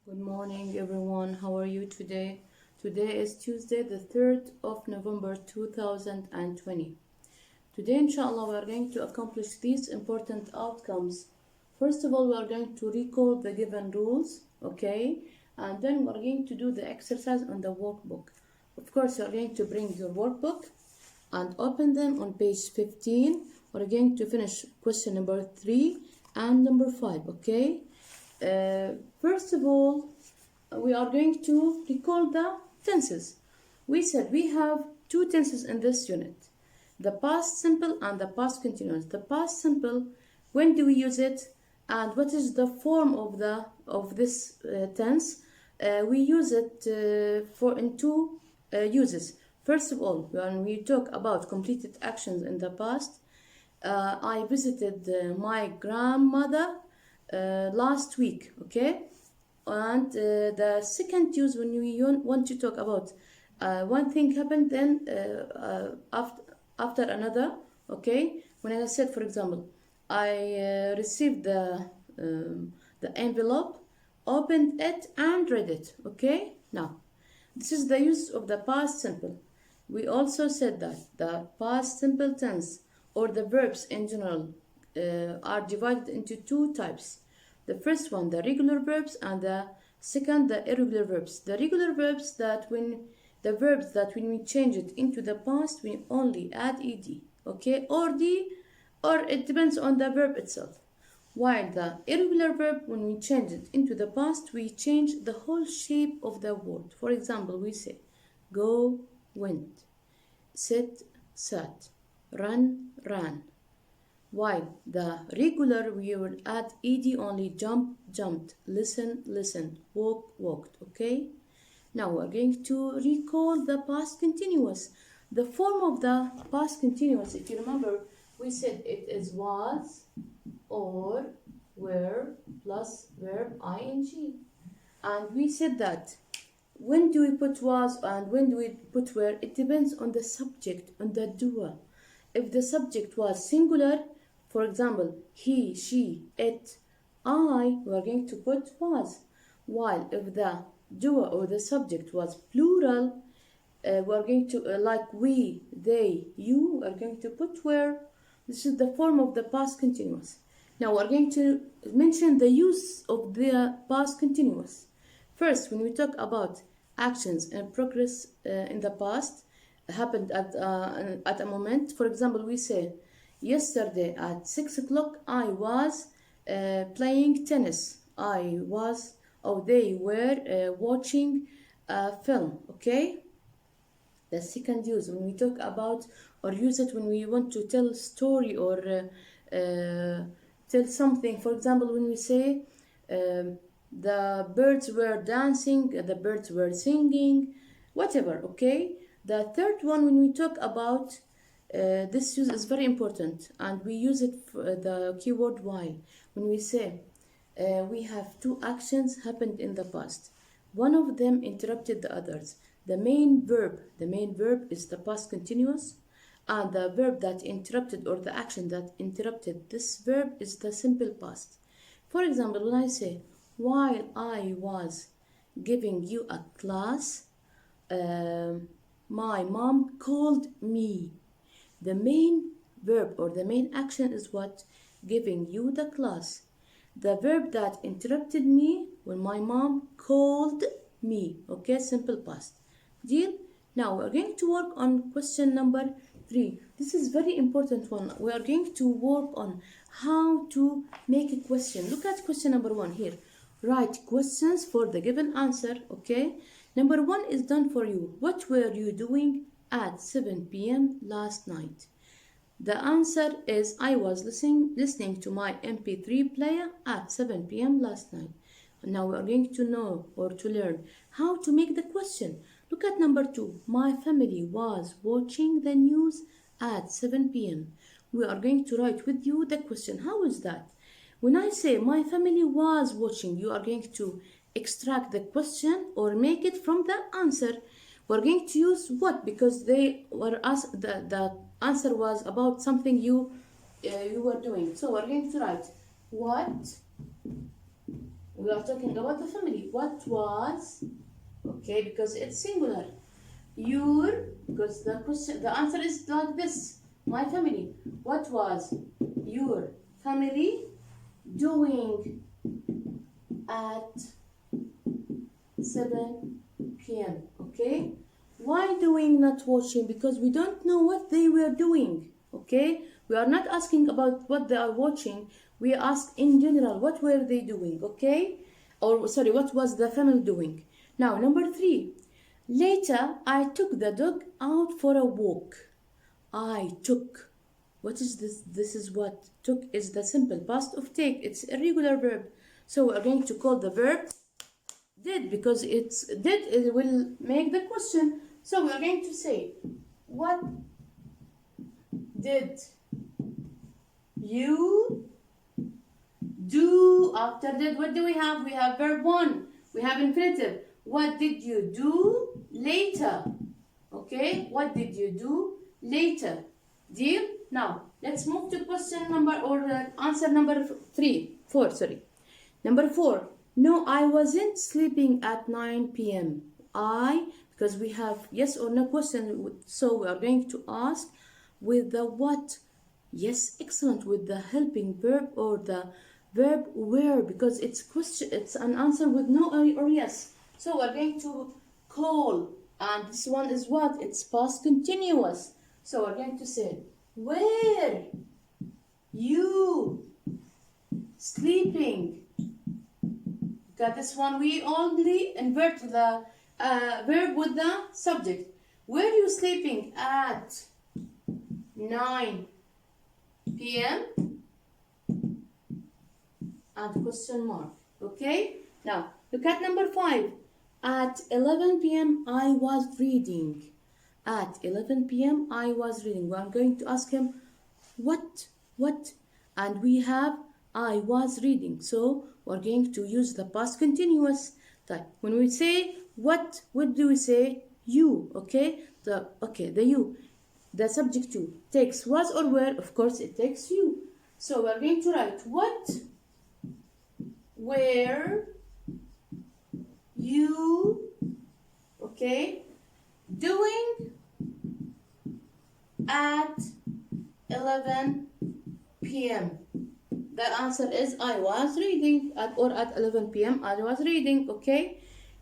Good morning, everyone. How are you today? Today is Tuesday, the 3rd of November 2020. Today, inshallah, we are going to accomplish these important outcomes. First of all, we are going to recall the given rules, okay? And then we are going to do the exercise on the workbook. Of course, you are going to bring your workbook and open them on page 15. We're going to finish question number 3 and number 5, okay? First of all, we are going to recall the tenses. We said we have two tenses in this unit, the past simple and the past continuous. The past simple, when do we use it, and what is the form of this tense? We use it in two uses. First of all, when we talk about completed actions in the past, I visited my grandmother last week, okay? And the second use, when we want to talk about one thing happened, then after another, okay? When I said, for example, I received the envelope, opened it, and read it, okay? Now, this is the use of the past simple. We also said that the past simple tense, or the verbs in general, are divided into two types. The first one, the regular verbs, and the second, the irregular verbs. The regular verbs when we change it into the past, we only add ed, okay, or it depends on the verb itself. While the irregular verb, when we change it into the past, we change the whole shape of the word. For example, we say go, went, sit, sat, run, ran. While the regular, we will add ed only, jump, jumped, listen, listened, walk, walked, okay? Now we're going to recall the past continuous. The form of the past continuous, if you remember, we said it is was, or, were, plus verb ing. And we said that when do we put was and when do we put were? It depends on the subject, on the doer. If the subject was singular, for example, he, she, it, I, we are going to put was. While if the doer or the subject was plural, we are going to, like we, they, you, we are going to put were. This is the form of the past continuous. Now we are going to mention the use of the past continuous. First, when we talk about actions and progress in the past, happened at a moment. For example, we say, yesterday at 6 o'clock, I was playing tennis. They were watching a film, okay? The second use, when we talk about or use it when we want to tell a story or tell something. For example, when we say the birds were dancing, the birds were singing, whatever, okay? The third one, when we talk about this use is very important, and we use it for the keyword while. When we say we have two actions happened in the past, one of them interrupted the others. The main verb is the past continuous, and the verb that interrupted, or the action that interrupted this verb, is the simple past. For example, when I say, while I was giving you a class, my mom called me. The main verb or the main action is what? Giving you the class. The verb that interrupted me, when my mom called me, okay, simple past. Deal? Now we're going to work on question number 3. This is very important one. We are going to work on how to make a question. Look at question number 1 here. Write questions for the given answer, okay? Number 1 is done for you. What were you doing at 7 p.m. last night? The answer is, I was listening to my MP3 player at 7 p.m. last night. Now we are going to know or to learn how to make the question. Look at number 2. My family was watching the news at 7 p.m. We are going to write with you the question. How is that? When I say my family was watching, you are going to extract the question or make it from the answer. We're going to use what? Because they were asked, the answer was about something you were doing. So we're going to write what We are talking about the family. What was, okay, because it's singular. Your, because the answer is like this. My family. What was your family doing at 7 p.m.? Okay? Why doing, not watching? Because we don't know what they were doing. Okay? We are not asking about what they are watching. We ask in general, what were they doing? Okay? Or sorry, what was the family doing? Now, number 3. Later, I took the dog out for a walk. I took. What is this? This is what? Took is the simple past of take. It's a regular verb. So we're going to call the verb did, because it's did, it will make the question. So we're going to say, what did you do? After did, what do we have? We have verb 1. We have infinitive. What did you do later? Okay, what did you do later? Deal? Now, let's move to question number, or answer number 4, sorry. Number 4. No, I wasn't sleeping at 9 p.m. Because we have yes or no question, so we are going to ask with the what? Yes, excellent, with the helping verb or the verb where, because it's question, it's an answer with no or yes. So we're going to call, and this one is what? It's past continuous. So we're going to say, were you sleeping? Got this one? We only invert the verb with the subject. Were you sleeping at 9 p.m.? And question mark. Okay? Now, look at number 5. At 11 p.m. I was reading. At 11 p.m. I was reading. We are going to ask him, what? And we have I was reading. So we're going to use the past continuous type. When we say what do we say? You. Okay? The you. The subject to takes was or were. Of course, it takes you. So we're going to write, what were you, okay, doing at 11 p.m.? The answer is I was reading, at 11 p.m. I was reading. Okay.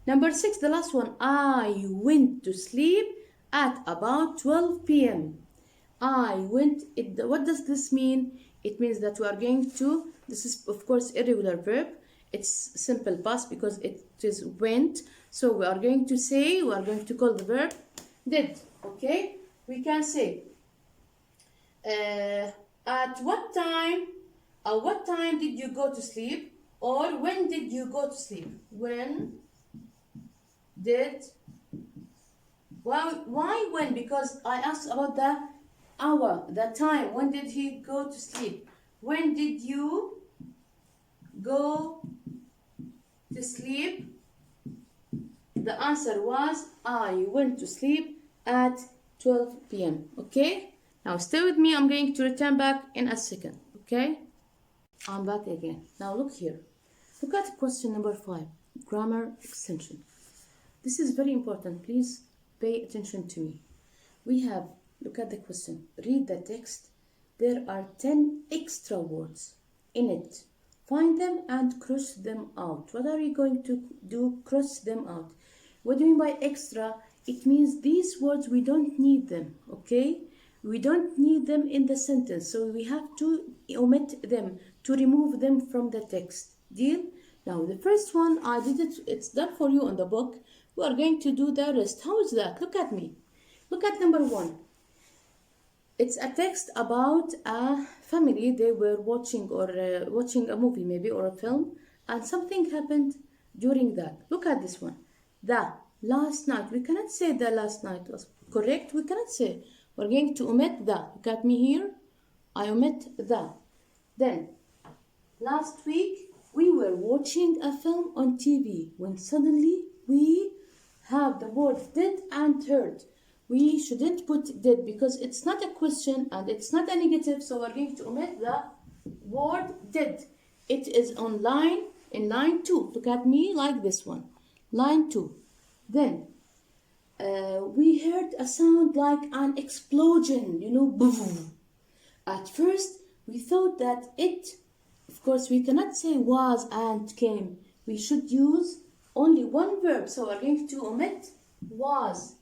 Number 6, the last one. I went to sleep at about 12 p.m. I went. What does this mean? It means that we are going to. This is of course irregular verb. It's simple past because it is went. So we are going to say, we are going to call the verb did. Okay. We can say at what time. What time did you go to sleep? Or when did you go to sleep? When did... Well, why when? Because I asked about the hour, the time. When did he go to sleep? When did you go to sleep? The answer was I went to sleep at 12 p.m. Okay? Now stay with me. I'm going to return back in a second. Okay? I'm back again. Now look here. Look at question number 5. Grammar extension. This is very important. Please pay attention to me. We have, look at the question. Read the text. There are 10 extra words in it. Find them and cross them out. What are you going to do? Cross them out. What do you mean by extra? It means these words, we don't need them. Okay? We don't need them in the sentence. So we have to omit them, to remove them from the text. Deal? Now the first one, I did it. It's done for you on the book. We are going to do the rest. How is that? Look at me. Look at number 1. It's a text about a family. They were watching watching a movie maybe, or a film, and something happened during that. Look at this one. The last night. We cannot say the last night was correct. We cannot say. We're going to omit the. Look at me here. I omit the. Then, last week we were watching a film on TV when suddenly we have the word did and heard. We shouldn't put did because it's not a question and it's not a negative, so we're going to omit the word did. It is on line In line 2, look at me like this one. Line 2. Then we heard a sound like an explosion, boom. At first, we thought that it, of course, we cannot say was and came. We should use only one verb. So we're going to omit was.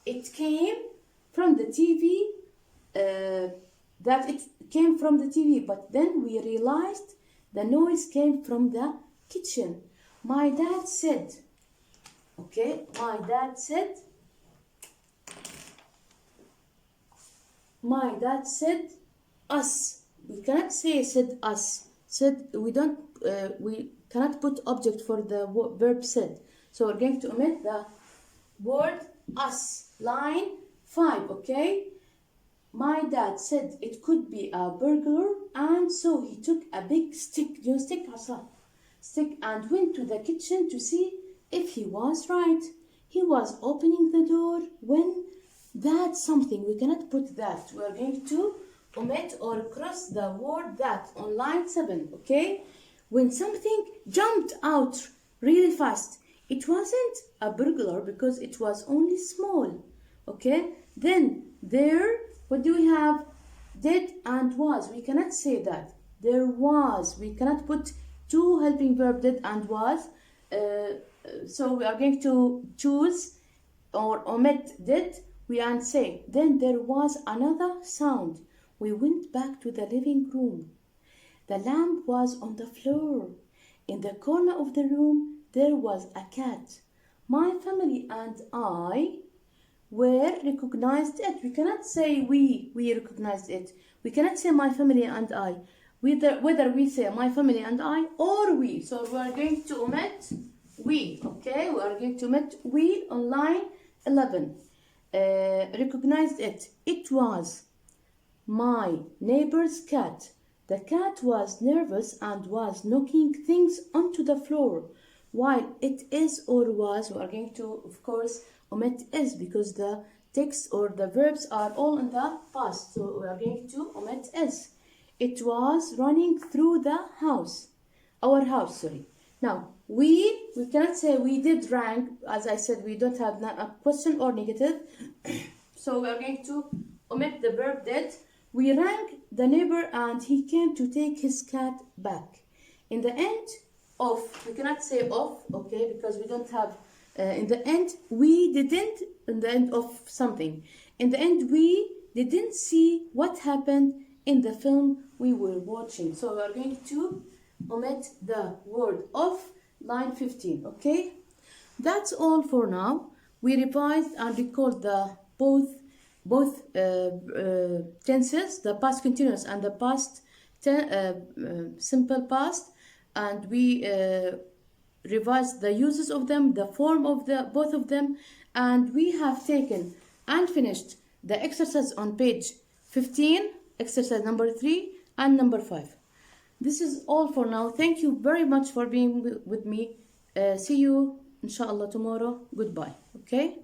It came from the TV, that it came from the TV, but then we realized the noise came from the kitchen. My dad said, okay, my dad said us. We cannot say said us. Said, we cannot put object for the verb said. So we're going to omit the word us. Line 5, okay? My dad said it could be a burglar, and so he took a big stick, stick, and went to the kitchen to see if he was right. He was opening the door when that something, we cannot put that. We are going to omit or cross the word that on line 7, okay? When something jumped out really fast, it wasn't a burglar because it was only small, okay? Then there, what do we have? Did and was. We cannot say that. There was. We cannot put two helping verb did and was. So we are going to choose or omit did. We and say, then there was another sound. We went back to the living room. The lamp was on the floor. In the corner of the room, there was a cat. My family and I recognized it. We cannot say we recognized it. We cannot say my family and I. Whether we say my family and I or we. So we are going to omit we, okay? We are going to omit we on line 11. Recognized it. It was my neighbor's cat. The cat was nervous and was knocking things onto the floor. While it is or was, we are going to, of course, omit is because the text or the verbs are all in the past. So we are going to omit is. It was running through the house. Our house, sorry. Now, we cannot say we did rank. As I said, we don't have a question or negative. So we are going to omit the verb did. We rang the neighbor and he came to take his cat back. In the end of, we cannot say of, okay, because we don't have, in the end, we didn't, in the end of something. In the end, we didn't see what happened in the film we were watching. So we are going to omit the word of line 15, okay? That's all for now. We revised and recalled the both tenses, the past continuous and the past simple past, and we revised the uses of them, the form of the both of them, and we have taken and finished the exercise on page 15, exercise number 3 and number 5. This is all for now. Thank you very much for being with me. See you inshallah tomorrow. Goodbye. Okay.